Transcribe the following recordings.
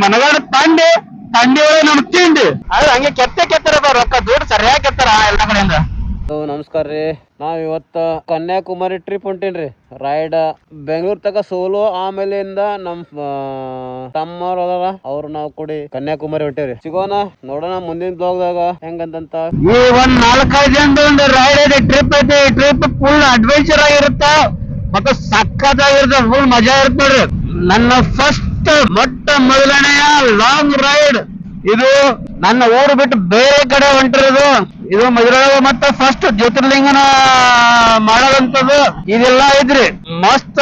ಮನಗಂಡ ತಂಡಿ ಒಳಗೆ ನಮ್ ತಿಂಡಿ ಆದ್ರೆ ಹಂಗೆ ಕೆತ್ತರ ರೊಕ್ಕ ದುಡ್ಡು ಸರಿಯಾಗಿ ಕೆತ್ತಾರ ಎಲ್ಲ ಕಡೆಯಿಂದ. ನಮಸ್ಕಾರ ರೀ. ನಾವ್ ಇವತ್ತ ಕನ್ಯಾಕುಮಾರಿ ಟ್ರಿಪ್ ಹೊಂಟೇನ್ರಿ. ರೈಡ್ ಬೆಂಗಳೂರ್ ತಕ ಸೋಲು, ಆಮೇಲಿಂದ ನಮ್ ತಮ್ಮವ್ರ ಅದಾರ ಅವ್ರು ನಾವು ಕೂಡಿ ಕನ್ಯಾಕುಮಾರಿ ಹೊಂಟೇವ್ರಿ. ಸಿಗೋಣ ನೋಡೋಣ ಮುಂದಿನ ಬ್ಲಾಗ್ದಾಗ ಹೆಂಗಂತ. ಈ ಒಂದ್ 4-5 ಜನದ ಒಂದು ರೈಡ್ ಐತಿ, ಟ್ರಿಪ್ ಐತಿ. ಟ್ರಿಪ್ ಫುಲ್ ಅಡ್ವೆಂಚರ್ ಆಗಿರುತ್ತ ಮತ್ತೆ ಸಖತ್ತಾಗಿರುತ್ತೆ, ಫುಲ್ ಮಜಾ ಇರುತ್ತೆ ನೋಡ್ರಿ. ನನ್ನ ಫಸ್ಟ್ ಮೊದಲನೆಯ ಲಾಂಗ್ ರೈಡ್ ಇದು. ನನ್ನ ಊರು ಬಿಟ್ಟು ಬೇರೆ ಕಡೆ ಹೊಂಟಿರೋದು ಇದು. ಇದ್ರೊಳಗ ಮತ್ತೆ ಫಸ್ಟ್ ಜ್ಯೋತಿರ್ಲಿಂಗನ ಮಾಡೋದಂತದ್ದು ಇದೆಲ್ಲ ಐತ್ರಿ. ಮಸ್ತ್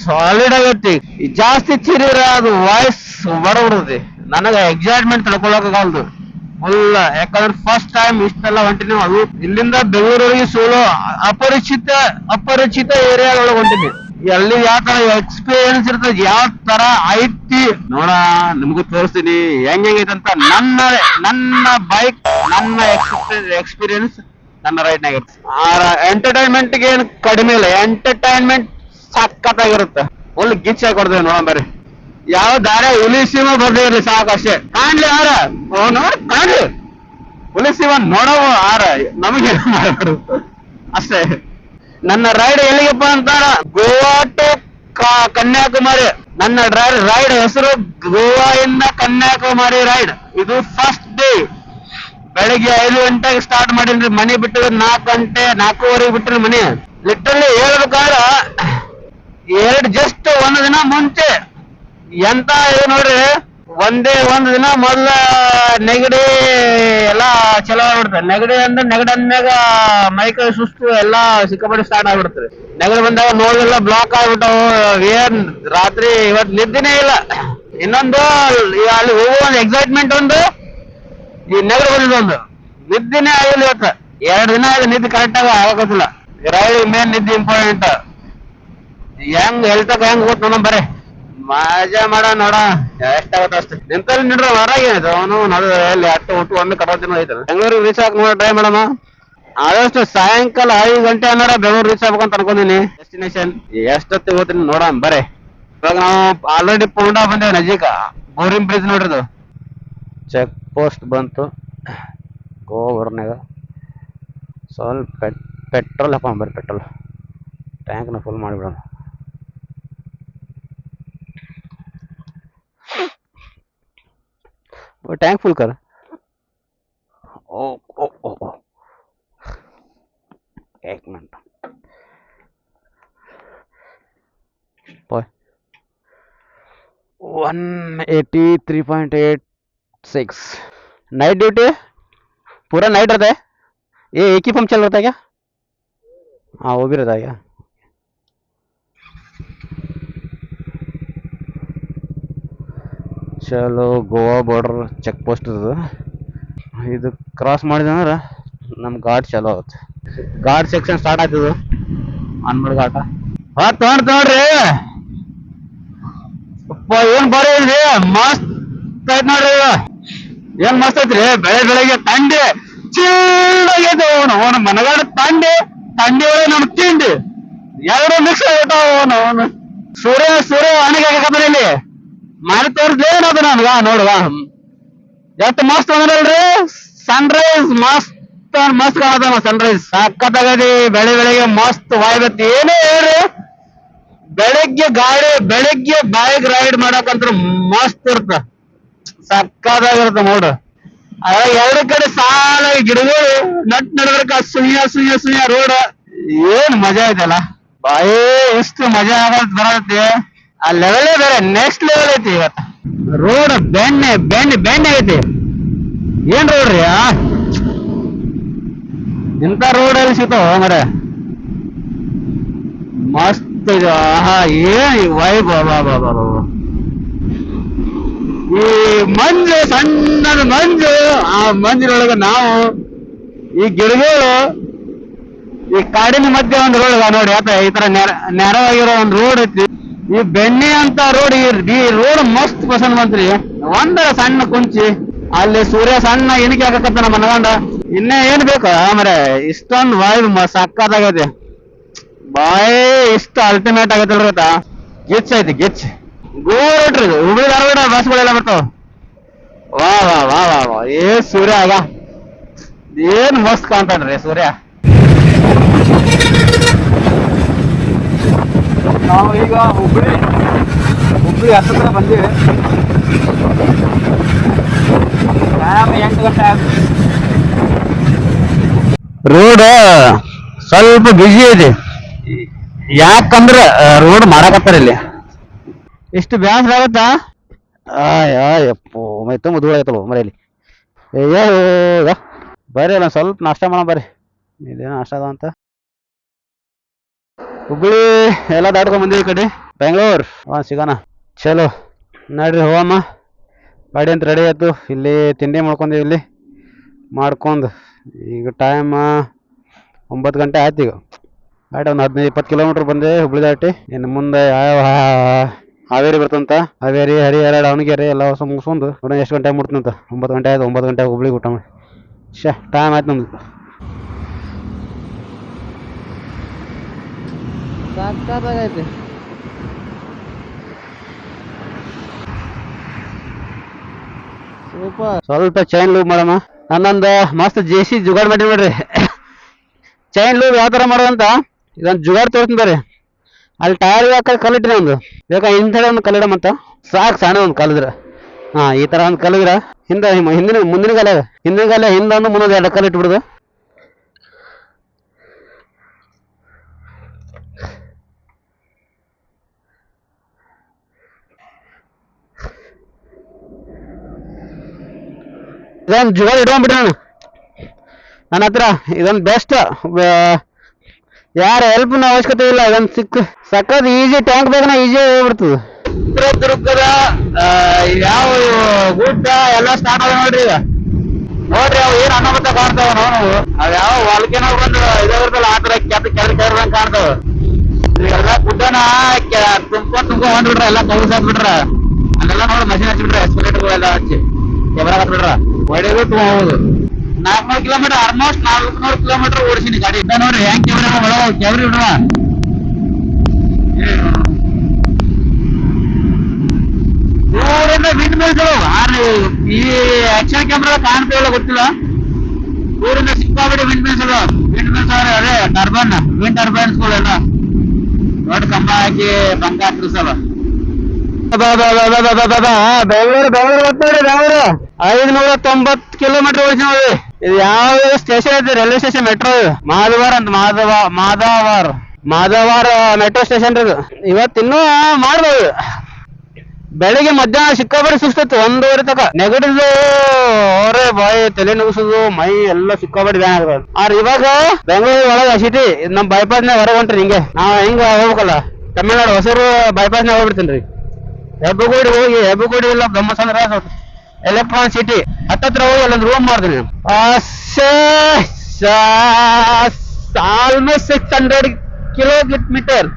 ಸಾಲಿಡ್ ಆಗೈತಿ. ಜಾಸ್ತಿ ಚಿರಿರ ಅದು ವಾಯ್ಸ್ ಬರಬಿಡುತ್ತೆ, ನನಗ ಎಕ್ಸೈಟ್ಮೆಂಟ್ ತಡ್ಕೊಳಕಾಗಲ್ದು ಫುಲ್. ಯಾಕಂದ್ರೆ ಫಸ್ಟ್ ಟೈಮ್ ಇಷ್ಟೆಲ್ಲ ಹೊಂಟಿನಿ. ಅದು ಇಲ್ಲಿಂದ ಬೆಂಗಳೂರಿಗೆ ಸೋಲೋ ಅಪರಿಚಿತ ಏರಿಯಾದೊಳಗೆ ಹೊಂಟಿನಿ. ಅಲ್ಲಿ ಯಾವ ತರ ಎಕ್ಸ್ಪೀರಿಯನ್ಸ್ ಇರ್ತದೆ, ಯಾವ ತರ ಐತಿ ನೋಡ ನಿಮ್ಗೂ ತೋರಿಸ್ತೀನಿ ಹೆಂಗೈತೆ ಅಂತ. ನನ್ನ ಬೈಕ್, ನನ್ನ ಎಕ್ಸ್ಪೀರಿಯನ್ಸ್ ನನ್ನ ರೈಡ್ ನಾಗ ಇರುತ್ತೆ. ಎಂಟರ್ಟೈನ್ಮೆಂಟ್ ಗೆ ಏನು ಕಡಿಮೆ ಇಲ್ಲ, ಎಂಟರ್ಟೈನ್ಮೆಂಟ್ ಸಖತ್ತಾಗಿರುತ್ತೆ. ಫುಲ್ ಗಿಚ್ ಆಗಿ ಕೊಡ್ತೇವೆ ನೋಡ ಬರ್ರಿ. ಯಾವ ದಾರ ಹುಲಿಸಿವ ಬರ್ದೇ ಇರಲಿ ಸಾಕಷ್ಟೇ. ಕಾಣ್ಲಿ ಆರ ನೋಡಿ, ಕಾಣ್ಲಿ ಹುಲಿಸಿವ ನೋಡವು ಆರ, ನಮಗೆ ಅಷ್ಟೇ. ನನ್ನ ರೈಡ್ ಎಲ್ಲಿಗಪ್ಪ ಅಂತಾರ, ಗೋವಾ ಟು ಕನ್ಯಾಕುಮಾರಿ. ನನ್ನ ರೈಡ್ ಹೆಸರು ಗೋವಾ ಇಂದ ಕನ್ಯಾಕುಮಾರಿ ರೈಡ್. ಇದು ಫಸ್ಟ್ ಡೇ. ಬೆಳಿಗ್ಗೆ 5 ಗಂಟೆಗೆ ಸ್ಟಾರ್ಟ್ ಮಾಡಿನ್ರಿ. ಮನೆ ಬಿಟ್ಟಿದ್ರೆ 4:30 ಬಿಟ್ಟಿರಿ ಮನೆ. ಲಿಟ್ರಲಿ ಹೇಳ್ಬೇಕಾರ ಜಸ್ಟ್ ಒಂದು ದಿನ ಮುಂಚೆ ಎಂತ ಇದು ನೋಡ್ರಿ. ಒಂದೇ ಒಂದು ದಿನ ಮೊದಲ ನೆಗಡಿ ಎಲ್ಲಾ ಚಲೋ ಆಗ್ಬಿಡ್ತದೆ. ನೆಗಡಿ ಅಂದ್ಮ್ಯಾಗ ಮೈಕೈ ಸುಸ್ತು ಎಲ್ಲಾ ಸಿಕ್ಕಾಪಟ್ಟೆ ಸ್ಟಾರ್ಟ್ ಆಗ್ಬಿಡ್ತದೆ. ನೆಗಡಿ ಬಂದಾಗ ನೋವೆಲ್ಲ ಬ್ಲಾಕ್ ಆಗ್ಬಿಟ್ಟವು. ಏನ್ ರಾತ್ರಿ ಇವತ್ತು ನಿದ್ದಿನೇ ಇಲ್ಲ. ಇನ್ನೊಂದು ಅಲ್ಲಿ ಹೋಗುವ ಒಂದು ಎಕ್ಸೈಟ್ಮೆಂಟ್, ಒಂದು ಈ ನೆಗಡಿ ಬಂದಿದ್ದೊಂದು ನಿದ್ದಿನೇ ಆಗಿಲ್ಲ ಇವತ್ತು. 2 ದಿನ ಆಯ್ತು ನಿದ್ದೆ ಕರೆಕ್ಟ್ ಆಗಿ ಆಗತ್ತಿಲ್ಲ. ರೈಡ್ ಮೇನ್ ನಿದ್ದೆ ಇಂಪಾರ್ಟೆಂಟ್. ಹೆಲ್ತ್ ಹೆಂಗ್ ಗೊತ್ತ ನೋಡ ಬರೀ ಮಜಾ ಮಾಡ ನೋಡ ಎಷ್ಟಾಗತ್ತ ಅಷ್ಟೇ. ನಿಂತಲ್ಲಿ ನಿಡ್ರ ಹೊರಗೆ ಅವನು ಎಲ್ಲಿ ಅಟ್ಟು ಒಟ್ಟು ಒಮ್ಮೆ ಕಟ್ಟೋದಿನ ಐತೆ. ಬೆಂಗಳೂರಿಗೆ ರೀಚ್ ಆಗಿ ನೋಡ ಟ್ರೈ ಮಾಡಮ್ಮ. ಆದಷ್ಟು ಸಾಯಂಕಾಲ 5 ಗಂಟೆ ಅನ್ನೋರ ಬೆಂಗಳೂರು ರೀಚ್ ಆಗ್ಬೇಕಂತ ಅನ್ಕೊಂಡಿನಿ. ಡೆಸ್ಟಿನೇಷನ್ ಎಷ್ಟೊತ್ತಿಗೆ ಹೋಗ್ತೀನಿ ನೋಡ ಬರೇ. ಇವಾಗ ನಾವು ಆಲ್ರೆಡಿ ಪೌಂಡಾ ಬಂದೇವೆ ನಜೀಕ. ಬೋರಿಂಗ್ ಬ್ರಿಡ್ಜ್ ನೋಡ್ರಿದು ಚೆಕ್ ಪೋಸ್ಟ್ ಬಂತು ಗೋವಾ ಬರೋನಾಗ. ಸ್ವಲ್ಪ ಪೆಟ್ರೋಲ್ ಹಾಕೋಣ ಬರ್ರಿ. ಪೆಟ್ರೋಲ್ ಟ್ಯಾಂಕ್ನ ಫುಲ್ ಮಾಡಿಬಿಡೋಣ. टैंक फुल कर. ओ ओ ओ ओ 1 मिनट. 183.86 नाइट ड्यूटी पूरा नाइट रहता है. ये एक ही पंप चल रहा है क्या? हाँ वो भी रहता है क्या? ಚಲೋ ಗೋವಾ ಬಾರ್ಡರ್ ಚೆಕ್ ಪೋಸ್ಟ್ ಇದು ಕ್ರಾಸ್ ಮಾಡಿದ್ರೆ ನಮ್ ಘಾಟ್ ಚಲೋ ಆಗುತ್ತೆ. ಘಾಟ್ ಸೆಕ್ಷನ್ ಸ್ಟಾರ್ಟ್ ಆಯ್ತದ. ಅನ್ಮಡ್ ಘಾಟ ನೋಡ್ರಿ. ಏನ್ ಬಾರಿ ಐತ್ರಿ, ಮಸ್ತ್ ಐತ್ ನೋಡ್ರಿ. ಏನ್ ಮಸ್ತ್ ಐತ್ರಿ. ಬೆಳಗ್ಗೆ ತಂಡಿ ಚಿಲ್ಲಾಗೈತೆ. ಅವನು ಮನಗಾಡ ತಂಡಿ ಒಳಗೆ ನಮ್ ತಿಂಡಿ ಎರಡು ಮಿಕ್ಸ್ ಆಗ್ಬಿಟ್ಟ. ಸೂರ್ಯ ಅಣಗೆ ಇಲ್ಲಿ ಮಾಡಿ ತೋರ್ಸ್ಲೇನದು ನನ್ಗ ನೋಡುವ. ಎಷ್ಟು ಮಸ್ತ್ ಅಂದ್ರಲ್ರಿ ಸನ್ರೈಸ್. ಮಸ್ತ್ ಕಾಣದ ಸನ್ರೈಸ್ ಸಕ್ಕತ್ತಾಗದಿ. ಬೆಳಿಗ್ಗೆ ಮಸ್ತ್ ವಾಯ್ಬತ್ತಿ. ಏನೇ ಹೇಳ್ರಿ, ಬೆಳಿಗ್ಗೆ ಬೈಕ್ ರೈಡ್ ಮಾಡಕಂತ್ರ ಮಸ್ತ್ ಇರ್ತ, ಸಕ್ಕತ್ತಾಗಿರ್ತ ನೋಡು. ಅದ್ರಾಗ 2 ಕಡೆ ಸಾಲ ಗಿಡಗಳು ನಡ್ರಕ ಸುಯ್ಯ ರೋಡ್. ಏನ್ ಮಜಾ ಐತಲ್ಲ ಬಾಯಿ. ಇಷ್ಟು ಮಜಾ ಆಗತ್ ಬರತ್ತೆ. ಆ ಲೆವೆಲೇ ಬೇರೆ, ನೆಕ್ಸ್ಟ್ ಲೆವೆಲ್ ಐತಿ. ಇವತ್ತು ರೋಡ್ ಬೆಣ್ಣೆ ಐತಿ. ಏನ್ ರೋಡ್ ರೀ, ಇಂಥ ರೋಡ್ ಅಲ್ಲಿ ಸಿಗ್ತಾವ ಮರ. ಮಸ್ತ್ ಇದು. ಆಹಾ ಏನ್ ವೈಬ್. ಈ ಮಂಜು, ಸಣ್ಣ ಮಂಜು, ಆ ಮಂಜಿನೊಳಗ ನಾವು ಈ ಗಿಡಗಳು, ಈ ಕಾಡಿನ ಮಧ್ಯೆ ಒಂದು ರೋಡ್ ನೋಡಿ. ಆತ ಈ ತರ ನೇರವಾಗಿರೋ ಒಂದು ರೋಡ್ ಐತಿ. ಈ ಬೆಣ್ಣೆ ಅಂತ ರೋಡ್. ಈ ರೋಡ್ ಮಸ್ತ್ ಪಸಂದ್ ಬಂತ್ರಿ. ಒಂದರ ಸಣ್ಣ ಕುಂಚಿ ಅಲ್ಲಿ ಸೂರ್ಯ ಸಣ್ಣ ಎಣಿಕೆ ಹಾಕತ್ತ ನಮ್ಮ ಮನಗಂಡ. ಇನ್ನೇ ಏನ್ ಬೇಕು ಆಮೇಲೆ ಇಷ್ಟೊಂದು ವಾಯು ಸಕ್ಕತ್ತಾಗೈತಿ ಬಾಯ್. ಇಷ್ಟ ಅಲ್ಟಿಮೇಟ್ ಆಗೈತಲ್ರಿ. ಗಿಚ್ ಐತಿ ಗಿಚ್. ಗೋವಾ ರೋಟ್ರಿ ಇದು. ಹುಬ್ಳಿ ಧಾರವಾಡ ಬಸ್ಗಳೆಲ್ಲ ಬರ್ತಾವ. ವಾ ವಾ ವಾ ವಾ ವಾ ಏ ಸೂರ್ಯ ಆಗ ಏನ್ ಮಸ್ತ್ ಕಾಣ್ತಾನ್ರಿ ಸೂರ್ಯ. ನಾವು ಈಗ ಹುಬ್ಳಿ ಹತ್ತಿರ ಬಂದೀವಿ. ಟೈಮ್ 8 ಗಂಟೆ ಆಗುತ್ತೆ. ರೋಡ್ ಸ್ವಲ್ಪ ಬಿಜಿ ಇದೆ, ಯಾಕಂದ್ರೆ ರೋಡ್ ಮಾಡಕತ್ತಾರ ಇಲ್ಲಿ. ಎಷ್ಟು ಬ್ಯಾಸರ ಆಗತ್ತಾ. ಯಪ್ಪೋ ಮೈ ತುಂಬ ದೂರ ಆಗತ್ತಲ್ಲ ಮನೆಯಲ್ಲಿ. ಅಯ್ಯೋ ಬರ್ರಿ ನಾನು ಸ್ವಲ್ಪ ನಾಷ್ಟ ಮಾಡೋಣ ಬರ್ರಿ. ಇದೇನು ನಾಷ್ಟ ಅದ ಅಂತ. ಹುಬ್ಳಿ ಎಲ್ಲ ದಾಟ್ಕೊಂಡ್ ಬಂದಿವಿ ಈ ಕಡೆ ಬೆಂಗಳೂರು. ಸಿಗೋಣ ಚಲೋ ನಡ್ರಿ ಹೋಗಮ್ಮ. ಗಾಡಿ ಅಂತ ರೆಡಿ ಆಯ್ತು. ಇಲ್ಲಿ ತಿಂಡಿ ಮಾಡ್ಕೊಂಡೀವಿ. ಇಲ್ಲಿ ಮಾಡ್ಕೊಂಡು ಈಗ ಟೈಮ್ 9 ಗಂಟೆ ಆಯ್ತು. ಈಗ ಗಾಡಿ ಒಂದು 15-20 ಕಿಲೋಮೀಟ್ರ್ ಬಂದೆ ಹುಬ್ಳಿ ದಾಟಿ. ಇನ್ನು ಮುಂದೆ ಯಾವ ಹಾವೇರಿ ಬರ್ತಂತ. ಹಾವೇರಿ, ಹರಿಹರ, ದಾವಣಗೆರೆ ಎಲ್ಲ ಹೊಸ ಮುಗಿಸ್ಕೊಂಡು ಎಷ್ಟು ಗಂಟೆ ಮುಟ್ತಂತ. 9 ಗಂಟೆ ಆಯ್ತು. 9 ಗಂಟೆ ಹುಬ್ಳಿಗೆ ಊಟ ಮಾಡಿ ಟೈಮ್ ಆಯ್ತು ನಮ್ದು. ಸಾಕಾಗೈತಿ. ಸ್ವಲ್ಪ ಚೈನ್ ಲೂಬ್ ಮಾಡಮ್ಮ. ನನ್ನೊಂದು ಮಸ್ತ್ ಜೇಸಿ ಜುಗಾಡ್ ಮಾಡಿ ನೋಡ್ರಿ. ಚೈನ್ ಲೂಬ್ ಯಾವ ತರ ಮಾಡೋದಂತ ಇದೊಂದು ಜುಗಾಡ್ ತೋರಿಸ್ತಾರೆ. ಅಲ್ಲಿ ಟೈರ್ ಹಾಕಿ ಕಲ್ಲಿಟ್ರಿ ಒಂದು ಬೇಕಾ ಹಿಂದೆ ಒಂದು ಕಲ್ಲಿಡಮಂತ. ಸಾಕು ಸಣ್ಣ ಒಂದು ಕಲ್ಲಿದ್ರ. ಈ ತರ ಒಂದು ಕಲ್ಲಿದ್ರ ಮುಂದಿನ ಕಾಲ ಹಿಂದೊಂದು ಮುಂದೊಂದು 2 ಕಲ್ಲು ಇಟ್ಬಿಡುದು. ಇದೊಂದು ಜುಗಾಡ್ ಇಟ್ಕೊಂಡ್ಬಿಟ್ರಿ ನನ್ನ ಹತ್ರ. ಇದೊಂದು ಬೆಸ್ಟ್. ಯಾರ ಹೆಲ್ಪ್ನ ಅವಶ್ಯಕತೆ ಇಲ್ಲ. ಇದೊಂದು ಸಕ್ಕತ್ ಈಜಿ ಟ್ಯಾಂಕ್ ಬೇಕನ ಈಜಿ ಹೋಗ್ಬಿಡ್ತದೆ. ಚಿತ್ರದುರ್ಗದ ಯಾವ ಗುಡ್ಡ ಎಲ್ಲ ಸ್ಟಾರ್ಟ್ ಆಗ ನೋಡ್ರಿ. ಈಗ ನೋಡ್ರಿ ಅವು ಏನ್ ಅನಾಹುತ ಕಾಣ್ತಾವ ನಾವು. ಅವ್ ಯಾವ ವಾಲ್ಕೆನೋ ಬಂದು ಇದಾಗಿರ್ತಲ್ಲ ಆ ತರ ಕೆಳಗೆ ಕಾಣ್ತಾವ. ಎಲ್ಲ ಗುಡ್ಡನ ತುಂಬ ಹೊಂದ್ಬಿಟ್ರ. ಎಲ್ಲ ಕೌಸ್ ಹಾಕ್ಬಿಟ್ರ. ಅಲ್ಲೆಲ್ಲ ನೋಡಿ ಮಷಿನ್ ಹಚ್ಚಿಬಿಟ್ರ. ಎಕ್ಸ್ಪಲೇಟರ್ ಎಲ್ಲ ಹಚ್ಚಿ ಕೆಬರ ಹಾಕ್ಬಿಟ್ರ. ಹೊಡೆದು ಹೋಗುದು 400 ಕಿಲೋಮೀಟರ್ ಆಲ್ಮೋಸ್ಟ್ 400 ಕಿಲೋಮೀಟರ್ ಓಡಿಸಿನಿ ಗಾಡಿ. ನೋಡ್ರಿ ಹೆಂಗ್ ಕೆಬರಿ ಬಿಡುವ. ಊರಿಂದ ವಿಂಡ್ ಮಿಲ್ಸ್ ಈ ಆಕ್ಷನ್ ಕ್ಯಾಮ್ರಾ ಕಾಣ್ತೀವಲ್ಲ ಗೊತ್ತಿಲ್ಲ. ಊರಿಂದ ಸಿಕ್ಕಾಬಿಟ್ಟು ವಿಂಡ್ ಮಿಲ್ಸ್ ಅದೇ ಟರ್ಬನ್ ವಿಂಡ್ ಟರ್ಬೈನ್ಸ್ಗಳೆಲ್ಲ ದೊಡ್ಡ ಕಂಬ ಹಾಕಿ ಬಂಕ ಹಾಕಿರ್ಸಲ್ಲ. ಬೆಂಗಳೂರು ಬರ್ತಾರೆ. ಬೆಂಗಳೂರು 590 ಕಿಲೋಮೀಟರ್ ಓಡಿಸಿ ನೋಡಿ. ಇದು ಯಾವ ಸ್ಟೇಷನ್ ಐತಿ? ರೈಲ್ವೆ ಸ್ಟೇಷನ್ ಮೆಟ್ರೋ ಮಾಧವಾರ ಅಂತ. ಮಾಧವಾರ ಮೆಟ್ರೋ ಸ್ಟೇಷನ್ ಇದು. ಇವತ್ತಿನ್ನೂ ಮಾಡ್ಬೋದು. ಬೆಳಿಗ್ಗೆ ಮಧ್ಯಾಹ್ನ ಸಿಕ್ಕಾಬಡಿ ಸುಸ್ತಿತ್ತು 1:30 ತಕ. ನೆಗಡಿದು ಅವರೇ ಬಾಯಿ ತಲೆ ನುಗ್ಸೋದು ಮೈ ಎಲ್ಲ ಸಿಕ್ಕಾಬಡಿ ಬ್ಯಾನ್ ಆಗ್ತದೆ. ಆದ್ರೆ ಇವಾಗ ಬೆಂಗಳೂರು ಒಳಗೆ ಸಿಟಿ ನಮ್ ಬೈಪಾಸ್ನಾಗ ಹೊರಗೆ ಹೊಂಟ್ರಿ. ಹಿಂಗೆ ನಾವ್ ಹಿಂಗ ಹೋಗ್ಬೇಕಲ್ಲ ತಮಿಳ್ನಾಡು ಹೊಸೂರು ಬೈಪಾಸ್ನಾಗ ಹೋಗ್ಬಿಡ್ತೀನಿ. ಹೆಬ್ಬಗೋಡಿ ಹೋಗಿ ಹೆಬ್ಬಗೋಡಿ ಎಲ್ಲ ಬ್ರಹ್ಮಸಂದ್ರ ಎಲೆಕ್ಟ್ರಾನಿಕ್ ಸಿಟಿ ಹತ್ತತ್ರ ಹೋಗಿ ಅಲ್ಲೊಂದು ರೂಮ್ ಮಾಡ್ತೀನಿ. Almost 600 kilometre.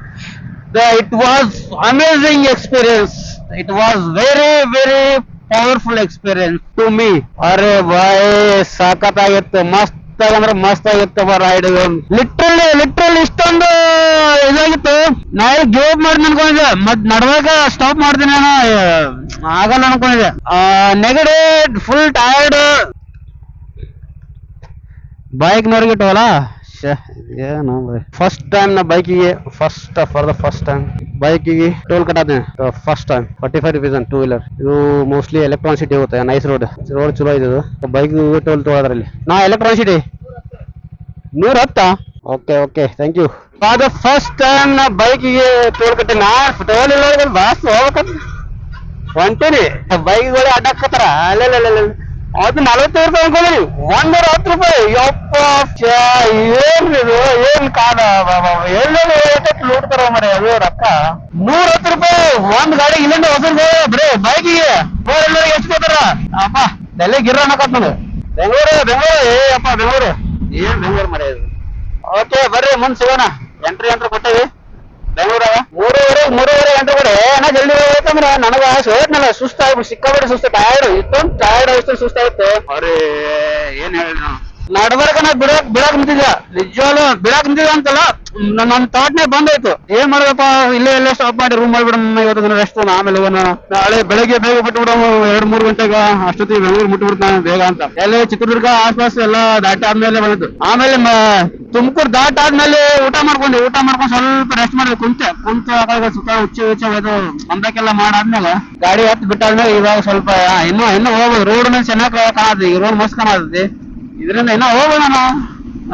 It was amazing experience. It was very very powerful experience to me. ಅರೆ ಬಾಯ್ ಸಾಕತ್ತಾಗಿತ್ತು. ಮಸ್ತ್ ಅಂದ್ರೆ ಮಸ್ತ್ ಆಗಿತ್ತು ರೈಡ್. ಲಿಟ್ರಲಿ ಇಷ್ಟೊಂದು ಇದಾಗಿತ್ತು. ನಾ ಗಿವ್ ಅಪ್ ಮಾಡಿ ಅನ್ಕೊಂಡಿದ್ದೆ. ನಡುವಾಗ ಸ್ಟಾಪ್ ಮಾಡ್ತೀನಿ ನಾನು ಆಗಲ್ಲ ಅನ್ಕೊಂಡಿದ್ದೆ. ನೆಗಡಿ ಫುಲ್ ಟಯರ್ಡ್. ಬೈಕ್ ನೋಡ್ಗಿಟ್ಟವಲ್ಲ ಏನು ಫಸ್ಟ್ ಟೈಮ್ ನಾ ಬೈಕಿಗೆ ಫಾರ್ ದ ಫಸ್ಟ್ ಟೈಮ್ ಬೈಕಿಗೆ ಟೋಲ್ ಕಟ್ಟಾತೀನಿ. ಫಸ್ಟ್ ಟೈಮ್ 45 rupees ಅಂತ 2 wheeler. ಇದು ಮೋಸ್ಟ್ಲಿ ಎಲೆಕ್ಟ್ರಾನಿಕ್ ಸಿಟಿ ಹೋಗುತ್ತೆ. ನೈಸ್ ರೋಡ್ ಚಲೋ ಇದೆ. ಬೈಕ್ ಟೋಲ್ ತೊಗೊಳದ್ರಲ್ಲಿ ನಾ electronic city 110. Okay thank you. For the first time ನಾ ಬೈಕಿಗೆ ಟೋಲ್ ಕಟ್ಟಿ. ನಾ ಟೋಲ್ ಇಲ್ಲ ಬಾಸ್ ಹೋಗ್ಬೇಕಂತ ಹೊಂಟೀನಿ. ಬೈಕ್ಗಳು ಅಡ್ಡಾಕತ್ತಾರ ಅಲ್ಲೆಲ್ಲ. ಅದು 45 ರೂಪಾಯಿ ಅನ್ಕೊಂಡ್ರಿ. 110 ರೂಪಾಯಿ. ಯಪ್ಪ ಏನ್ರಿ ಇದು ಏನ್ ಕಾದ ಎಲ್ಲೆಲ್ಲಿ ಲೂಟ್ತಾರ ಮರೆ. ಅದು ರೊಕ್ಕ 110 ರೂಪಾಯಿ ಒಂದ್ ಗಾಡಿ. ಇಲ್ಲಿಂದ ಹೊಸರ್ಗ ಬರೀ ಬೈಕಿಗೆ ಎಲ್ಲರಿಗೆ ಎಚ್ಕೋತಾರ. ಅಪ್ಪ ಡೆಲ್ಲಿ ಗಿರ ಅನ್ನಕತ್ ನೋಡು. ಬೆಂಗಳೂರು ಅಪ್ಪ ಬೆಂಗಳೂರು ಏನ್ ಬೆಂಗಳೂರು ಮರೆ ಇದು. ಓಕೆ ಬರ್ರಿ ಮುಂದ್ ಸಿಗೋಣ. ಎಂಟ್ರಿ ಕೊಟ್ಟೇವಿ ಬೆಂಗಳೂರಾಗ. 3:30 ಎಂಟ್ರಿ ಕೊಡಿ. ನಾ ಜಲ್ದಿ ಹೋಗ್ಬೇಕಂದ್ರ ನನಗ ಸೋತ್ನಲ್ಲ ಸುಸ್ತಾಗ್ಬಿಟ್ಟು ಸಿಕ್ಕಾಬಿಟ್ಟು ಸುಸ್ತು. ಟಯರ್ಡ್ ಇಷ್ಟೊಂದು ಟಯರ್ಡ್ ಇಷ್ಟು ಸುಸ್ತಾಗಿತ್ತು. ಅವ್ರಿ ಏನ್ ಹೇಳಿ ನಾವು ನಡ್ಬರ್ಕ ನಾ ಬಿಡಾಕ್ ನಿಂತಿದ್ದ. ನಿಜವಾಗ್ಲು ಬಿಡಾಕ್ ನಿಂತಿದ್ದ ಅಂತಲ್ಲ ನನ್ನ ಥಾಟ್ನೇ ಬಂದಾಯ್ತು, ಏನ್ ಮಾಡ್ಬೇಕಪ್ಪ, ಇಲ್ಲೇ ಎಲ್ಲೇ ಸ್ಟಾಪ್ ಮಾಡಿ ರೂಮ್ ಮಾಡ್ಬಿಡಮ್ಮ, ಇವತ್ತು ದಿನ ರೆಸ್ಟ್, ಆಮೇಲೆ ಹೋಗೋಣ, ನಾಳೆ ಬೆಳಗ್ಗೆ ಬೇಗ ಬಿಟ್ಬಿಡೋಣ, 2-3 ಗಂಟೆಗ ಅಷ್ಟೊತ್ತಿಗೆ ಬೆಂಗಳೂರು ಮುಟ್ಬಿಡ್ತಾನೆ ಬೇಗ ಅಂತ. ಎಲ್ಲ ಚಿತ್ರದುರ್ಗ ಆಸ್ಪಾಸ್ ಎಲ್ಲ ದಾಟಿ ಆದ್ಮೇಲೆ ಬಂದಿತ್ತು. ಆಮೇಲೆ ತುಮಕೂರು ದಾಟ ಆದ್ಮೇಲೆ ಊಟ ಮಾಡ್ಕೊಂಡು ಸ್ವಲ್ಪ ರೆಸ್ಟ್ ಮಾಡಿದೆ, ಕುಂತ ಸುತ್ತ ಹುಚ್ಚ ಬಂದಕ್ಕೆಲ್ಲ ಮಾಡಾದ್ಮೇಲೆ ಗಾಡಿ ಹತ್ತು ಬಿಟ್ಟಾದ್ಮೇಲೆ ಇವಾಗ ಸ್ವಲ್ಪ ಇನ್ನೂ ಹೋಗ್ಬೋದು. ರೋಡ್ ಮೇಲೆ ಚೆನ್ನಾಗಿ ಕಾಣತ್ತೆ, ಈ ರೋಡ್ ಮಸ್ತ್ ಕಾಣತೈತಿ, ಇದರಿಂದ ಇನ್ನೂ ಹೋಗ್ಬೋದ ನಾವು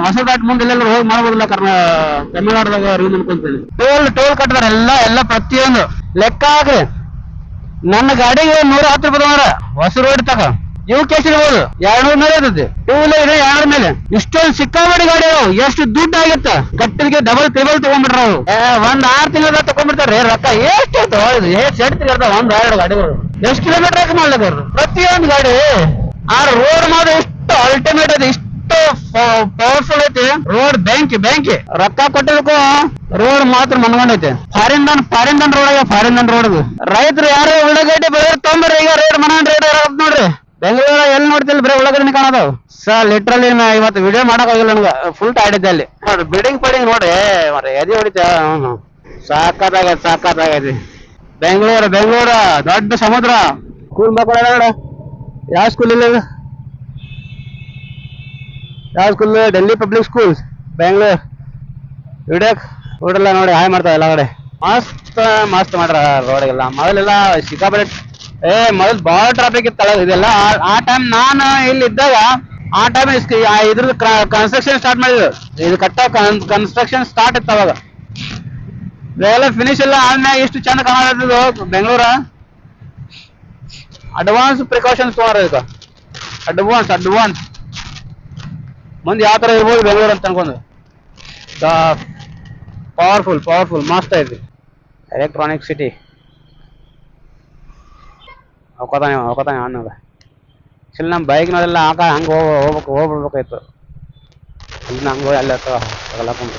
ಹೊಸ ದಾಟ್ ಮುಂದೆ ಎಲ್ಲೆಲ್ಲ ಹೋಗಿ ಮಾಡ್ಬೋದಿಲ್ಲ. ತಮಿಳ್ನಾಡ್ದಾಗ ರೂಮ್ ಅನ್ಕೊಂತೀನಿ. ಟೋಲ್ ಕಟ್ಟಿದಾರೆ ಎಲ್ಲ ಪ್ರತಿಯೊಂದು ಲೆಕ್ಕ ಹಾಕ್ರಿ. ನನ್ನ ಗಾಡಿಗೆ 110 ರೂಪಾಯಿ ತಗೊಂಡ್ರ ಹೊಸ ರೋಡ್ ತಗ, ಇವು ಕೇಸ್ ಇರ್ಬೋದು 200 ಮೇಲೆ ಇರ್ತೈತಿ. 2 ವೀಲರ್ ಇದೆ 200 ಮೇಲೆ. ಇಷ್ಟೊಂದು ಸಿಕ್ಕಾಪಟ್ಟೆ ಗಾಡಿ ಅವು, ಎಷ್ಟು ದುಡ್ಡು ಆಗಿತ್ತ, ಕಟ್ಟಿಗೆ ಡಬಲ್ ಟ್ರಿಬಲ್ ತಗೊಂಡ್ಬಿಟ್ರ ಅವು. 1-6 ತಿಂಗಳ ತಗೊಂಡ್ಬಿಡ್ತಾರೆ ರೊಕ್ಕ. ಎಷ್ಟು ಸೆಟ್ ತಿರ್ಗಾಡ್ತಾವ 1-2 ಗಾಡಿಗಳು. ಎಷ್ಟು ಕಿಲೋಮೀಟರ್ ಹಾಕಿ ಮಾಡ್ಲಕ್ಕ ಪ್ರತಿಯೊಂದು ಗಾಡಿ. ಆ ರೋಡ್ ಮಾತ್ರ ಎಷ್ಟು ಅಲ್ಟಿಮೇಟ್ ಐತಿ, ಇಷ್ಟು ಪವರ್ಫುಲ್ ಐತಿ ರೋಡ್. ಬ್ಯಾಂಕಿ ರೊಕ್ಕ ಕೊಟ್ಟಿರ್ಕೋ ರೋಡ್ ಮಾತ್ರ ಮನ್ಕೊಂಡೈತಿ. ಫಾರಿನ್ ರೋಡ್ ರೈತರು ಯಾರು ಉಳ್ಳಾಗಡ್ಡಿ ಬೆಳೆ ತೊಂಬರ್ರಿ, ಈಗ ರೇಟ್ ಮನ ರೇಟ್ ನೋಡ್ರಿ. ಬೆಂಗಳೂರ ಎಲ್ಲಿ ನೋಡ್ತಿಲ್ಲ ಬರೀ ಉಳ್ಳಾಗಡ್ಡಿ ಕಾಣೋದಾವ್ ಸರ್. ಲಿಟ್ರಲಿ ನಾ ಇವತ್ತು ವಿಡಿಯೋ ಮಾಡಕ್ ಹೋಗಿಲ್ಲ, ನನಗೆ ಫುಲ್ ಟೈಡ್ ಇದ್ದೆ ಅಲ್ಲಿ. ಬಿಲ್ಡಿಂಗ್ ನೋಡ್ರಿ ಎದಿ ಹೊಡಿತ. ಸಾಕಾಗೈತಿ ಬೆಂಗಳೂರು ದೊಡ್ಡ ಸಮುದ್ರ. ಸ್ಕೂಲ್ ಮಕ್ಕಳ ನೋಡ, ಯಾವ ಸ್ಕೂಲ್ ಇಲ್ಲ, ಯಾವ school? Delhi public school Bengaluru. Video ರೋಡೆಲ್ಲ ನೋಡಿ ಹಾಯ್ ಮಾಡ್ತಾವ ಎಲ್ಲ ಕಡೆ. ಮಸ್ತ್ ಮಾಡ್ರ ರೋಡಿಗೆಲ್ಲ. ಮೊದಲೆಲ್ಲ ಸಿಕ್ಕಾಪಟ್ಟೆ ಮೊದಲು ಭಾಳ ಟ್ರಾಫಿಕ್ ಇತ್ತಳ ಇದೆಲ್ಲ. ಆ ಟೈಮ್ ನಾನು ಇಲ್ಲಿ ಇದ್ದಾಗ ಆ ಟೈಮ್ ಇದ್ರದ್ದು ಕನ್ಸ್ಟ್ರಕ್ಷನ್ ಸ್ಟಾರ್ಟ್ ಮಾಡಿದ್ರು. ಇದು ಕನ್ಸ್ಟ್ರಕ್ಷನ್ ಸ್ಟಾರ್ಟ್ ಇತ್ತು ಅವಾಗ. ಇದೆಲ್ಲ ಫಿನಿಶ್ ಎಲ್ಲ ಆದ್ಮೇಲೆ ಇಷ್ಟು ಚಂದ ಕಾಣತ್ತಿದ್ದು ಬೆಂಗಳೂರ. ಅಡ್ವಾನ್ಸ್ ಪ್ರಿಕಾಷನ್ಸ್ ತಗೋರ ಇದಕ್ಕೆ, ಅಡ್ವಾನ್ಸ್ ಮುಂದೆ ಯಾವ ತರ ಇರ್ಬೋದು ಬೆಂಗಳೂರು ಅಂತ ಅನ್ಕೊಂಡು. ಪವರ್ಫುಲ್ ಮಸ್ತ್ ಐತಿ. Electronic city. ಹೋಗ್ತಾನೆ ಅನ್ನೋದ ಇಲ್ಲಿ ನಮ್ಮ ಬೈಕ್ನಲ್ಲೆಲ್ಲ ಹಂಗೆ ಹೋಗ್ಬಿಡ್ಬೇಕಾಯ್ತು. ಇಲ್ಲಿ ಹಂಗೆ ಹೋಗಿ ಅಲ್ಲಿ ಹಾಕೊಂಡು